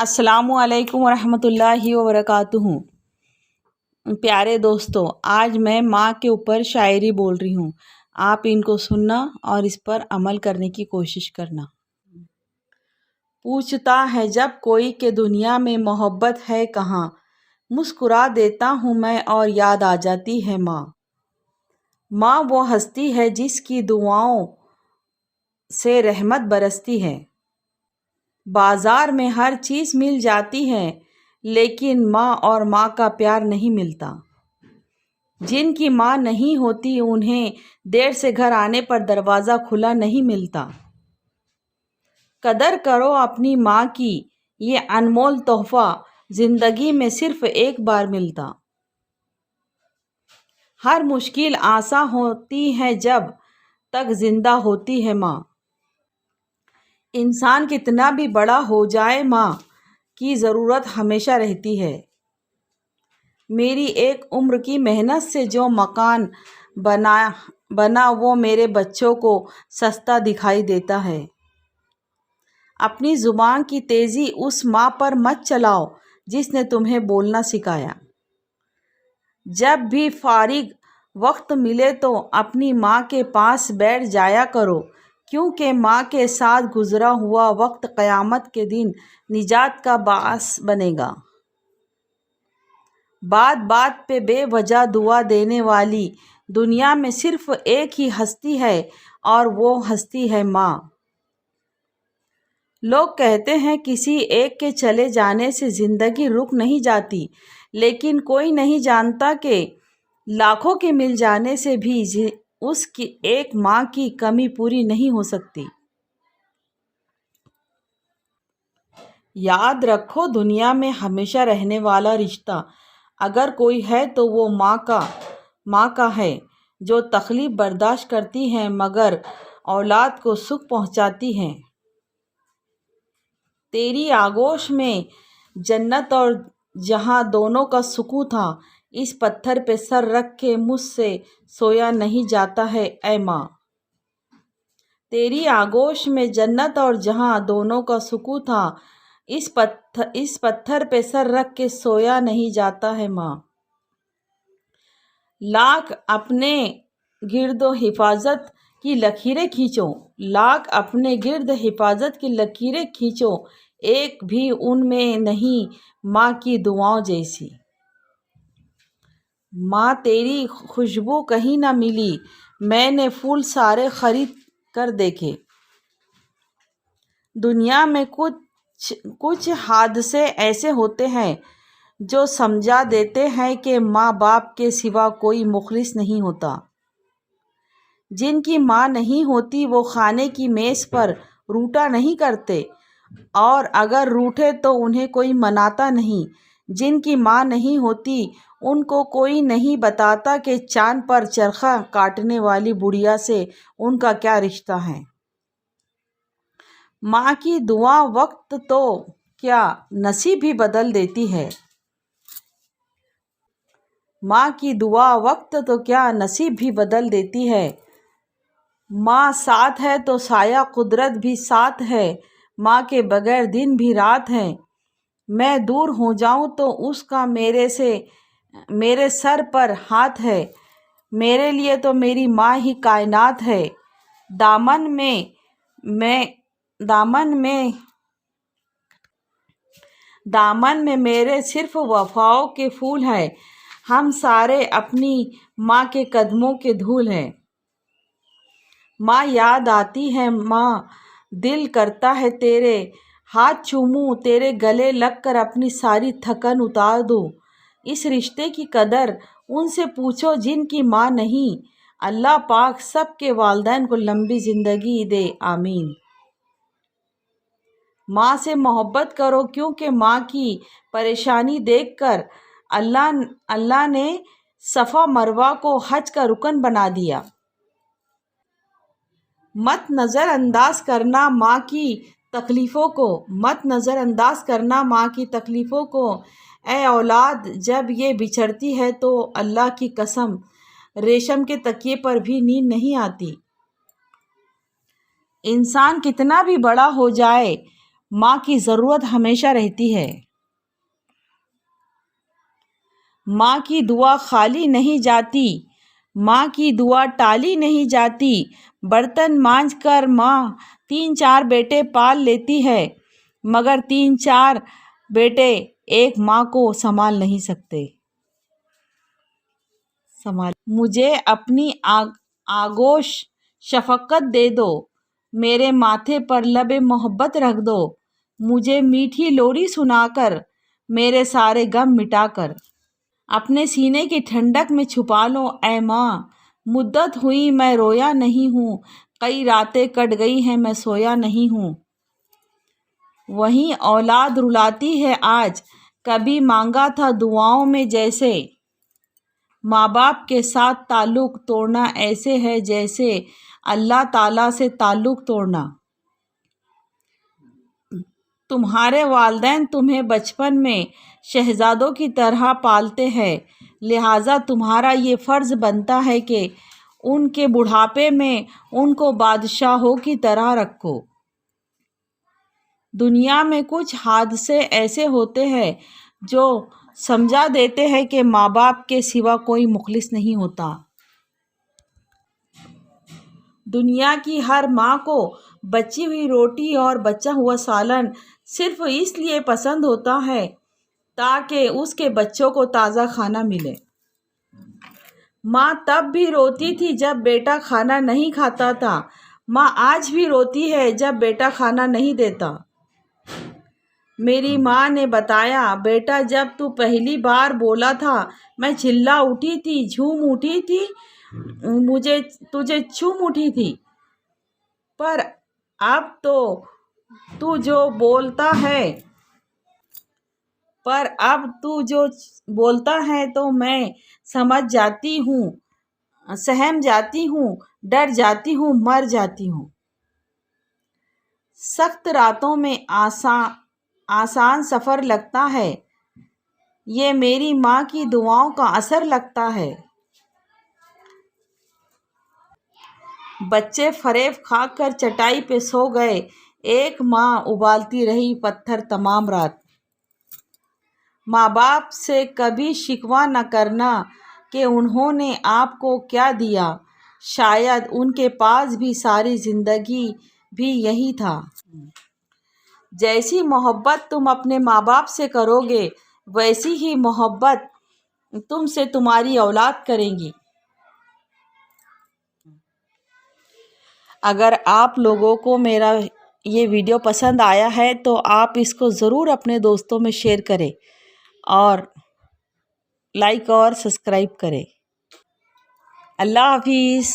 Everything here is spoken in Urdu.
السلام علیکم ورحمۃ اللہ وبرکاتہ۔ پیارے دوستو، آج میں ماں کے اوپر شاعری بول رہی ہوں۔ آپ ان کو سننا اور اس پر عمل کرنے کی کوشش کرنا۔ پوچھتا ہے جب کوئی کہ دنیا میں محبت ہے کہاں، مسکرا دیتا ہوں میں اور یاد آ جاتی ہے ماں۔ ماں وہ ہستی ہے جس کی دعاؤں سے رحمت برستی ہے۔ بازار میں ہر چیز مل جاتی ہے لیکن ماں اور ماں کا پیار نہیں ملتا۔ جن کی ماں نہیں ہوتی انہیں دیر سے گھر آنے پر دروازہ کھلا نہیں ملتا۔ قدر کرو اپنی ماں کی، یہ انمول تحفہ زندگی میں صرف ایک بار ملتا۔ ہر مشکل آساں ہوتی ہے جب تک زندہ ہوتی ہے ماں۔ انسان کتنا بھی بڑا ہو جائے ماں کی ضرورت ہمیشہ رہتی ہے۔ میری ایک عمر کی محنت سے جو مکان بنا وہ میرے بچوں کو سستا دکھائی دیتا ہے۔ اپنی زبان کی تیزی اس ماں پر مت چلاؤ جس نے تمہیں بولنا سکھایا۔ جب بھی فارغ وقت ملے تو اپنی ماں کے پاس بیٹھ جایا کرو، کیونکہ ماں کے ساتھ گزرا ہوا وقت قیامت کے دن نجات کا باعث بنے گا۔ بات بات پہ بے وجہ دعا دینے والی دنیا میں صرف ایک ہی ہستی ہے اور وہ ہستی ہے ماں۔ لوگ کہتے ہیں کسی ایک کے چلے جانے سے زندگی رک نہیں جاتی، لیکن کوئی نہیں جانتا کہ لاکھوں کے مل جانے سے بھی اس کی ایک ماں کی کمی پوری نہیں ہو سکتی۔ یاد رکھو، دنیا میں ہمیشہ رہنے والا رشتہ اگر کوئی ہے تو وہ ماں کا ہے، جو تکلیف برداشت کرتی ہے مگر اولاد کو سکھ پہنچاتی ہے۔ تیری آغوش میں جنت اور جہاں دونوں کا سکون تھا، اس پتھر پہ سر رکھ کے مجھ سے سویا نہیں جاتا ہے اے ماں۔ تیری آغوش میں جنت اور جہاں دونوں کا سکون تھا، اس پتھر پہ سر رکھ کے سویا نہیں جاتا ہے ماں۔ لاکھ اپنے گرد و حفاظت کی لکیریں کھینچو، لاکھ اپنے گرد حفاظت کی لکیریں کھینچو، ایک بھی ان میں نہیں ماں کی دعاؤں جیسی۔ ماں تیری خوشبو کہیں نہ ملی، میں نے پھول سارے خرید کر دیکھے۔ دنیا میں کچھ حادثے ایسے ہوتے ہیں جو سمجھا دیتے ہیں کہ ماں باپ کے سوا کوئی مخلص نہیں ہوتا۔ جن کی ماں نہیں ہوتی وہ کھانے کی میز پر روٹا نہیں کرتے، اور اگر روٹھے تو انہیں کوئی مناتا نہیں۔ جن کی ماں نہیں ہوتی ان کو کوئی نہیں بتاتا کہ چاند پر چرخہ کاٹنے والی بڑھیا سے ان کا کیا رشتہ ہے۔ ماں کی دعا وقت تو کیا نصیب بھی بدل دیتی ہے۔ ماں کی دعا وقت تو کیا نصیب بھی بدل دیتی ہے۔ ماں ساتھ ہے تو سایہ قدرت بھی ساتھ ہے، ماں کے بغیر دن بھی رات ہے۔ میں دور ہو جاؤں تو اس کا میرے سر پر ہاتھ ہے، میرے لیے تو میری ماں ہی کائنات ہے۔ دامن میں میرے صرف وفاؤں کے پھول ہیں، ہم سارے اپنی ماں کے قدموں کے دھول ہیں۔ ماں یاد آتی ہے ماں، دل کرتا ہے تیرے ہاتھ چوموں، تیرے گلے لگ کر اپنی ساری تھکن اتار دوں۔ اس رشتے کی قدر ان سے پوچھو جن کی ماں نہیں۔ اللہ پاک سب کے والدین کو لمبی زندگی دے، آمین۔ ماں سے محبت کرو، کیونکہ ماں کی پریشانی دیکھ کر اللہ نے صفا مروہ کو حج کا رکن بنا دیا۔ مت نظر انداز کرنا ماں کی تکلیفوں کو، اے اولاد جب یہ بچھڑتی ہے تو اللہ کی قسم ریشم کے تکیے پر بھی نیند نہیں آتی۔ انسان کتنا بھی بڑا ہو جائے ماں کی ضرورت ہمیشہ رہتی ہے۔ ماں کی دعا خالی نہیں جاتی، ماں کی دعا ٹالی نہیں جاتی۔ برتن مانجھ کر ماں 3-4 بیٹے پال لیتی ہے، مگر 3-4 بیٹے ایک ماں کو سنبھال نہیں سکتے۔ مجھے اپنی آغوش شفقت دے دو، میرے ماتھے پر لب محبت رکھ دو، مجھے میٹھی لوری سنا کر، میرے سارے غم مٹا کر۔ اپنے سینے کی ٹھنڈک میں چھپا لو اے ماں، مدت ہوئی میں رویا نہیں ہوں، کئی راتیں کٹ گئی ہیں میں سویا نہیں ہوں۔ وہیں اولاد رلاتی ہے آج، کبھی مانگا تھا دعاؤں میں جیسے۔ ماں باپ کے ساتھ تعلق توڑنا ایسے ہے جیسے اللہ تعالیٰ سے تعلق توڑنا۔ تمہارے والدین تمہیں بچپن میں شہزادوں کی طرح پالتے ہیں، لہٰذا تمہارا یہ فرض بنتا ہے کہ ان کے بڑھاپے میں ان کو بادشاہوں کی طرح رکھو۔ دنیا میں کچھ حادثے ایسے ہوتے ہیں جو سمجھا دیتے ہیں کہ ماں باپ کے سوا کوئی مخلص نہیں ہوتا۔ دنیا کی ہر ماں کو بچی ہوئی روٹی اور بچا ہوا سالن صرف اس لیے پسند ہوتا ہے تاکہ اس کے بچوں کو تازہ کھانا ملے۔ ماں تب بھی روتی تھی جب بیٹا کھانا نہیں کھاتا تھا، ماں آج بھی روتی ہے جب بیٹا کھانا نہیں دیتا۔ میری ماں نے بتایا، بیٹا جب تو پہلی بار بولا تھا میں چلا اٹھی تھی، جھوم اٹھی تھی، مجھے تجھے چوم اٹھی تھی، پر اب تو جو بولتا ہے تو میں سمجھ جاتی ہوں، سہم جاتی ہوں، ڈر جاتی ہوں، مر جاتی ہوں۔ سخت راتوں میں آسان سفر لگتا ہے، یہ میری ماں کی دعاؤں کا اثر لگتا ہے۔ بچے فریب کھا کر چٹائی پہ سو گئے، ایک ماں ابالتی رہی پتھر تمام رات۔ ماں باپ سے کبھی شکوہ نہ کرنا کہ انہوں نے آپ کو کیا دیا، شاید ان کے پاس بھی ساری زندگی بھی یہی تھا۔ جیسی محبت تم اپنے ماں باپ سے کرو گے ویسی ہی محبت تم سے تمہاری اولاد کرے گی۔ اگر آپ لوگوں کو میرا یہ ویڈیو پسند آیا ہے تو آپ اس کو ضرور اپنے دوستوں میں شیئر کریں اور لائک اور سبسکرائب کریں۔ اللہ حافظ۔